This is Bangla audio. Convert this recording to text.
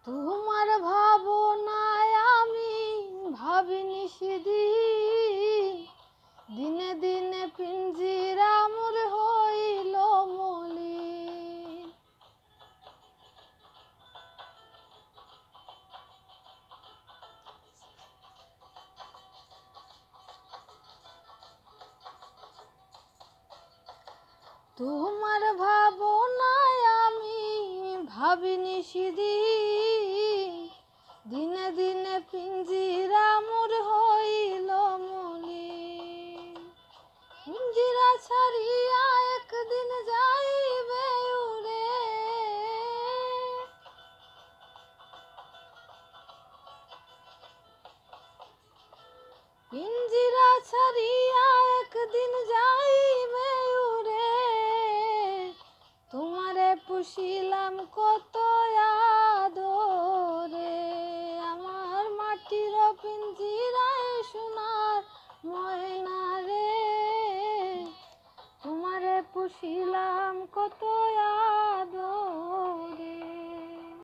তোমার ভাবনায় আমি ভাবিনি সেদিন, দিনে দিনে পিঞ্জিরা মোর হইল মলিন। তোমার ভাবনায় আমি ভাবিনি সেদিন, দিনে দিনে পিঞ্জিরা মোর হইল মলিন। পিঞ্জিরা ছাড়িয়া একদিন যাইবে উড়ে, পিঞ্জিরা ছাড়িয়া একদিন যাইবে উড়ে। তোমারে পুষিলাম কত আদরে, আমার মাটির পিঞ্জিরায় সোনার ময়না রে। তোমারে পুষিলাম কত আদরে।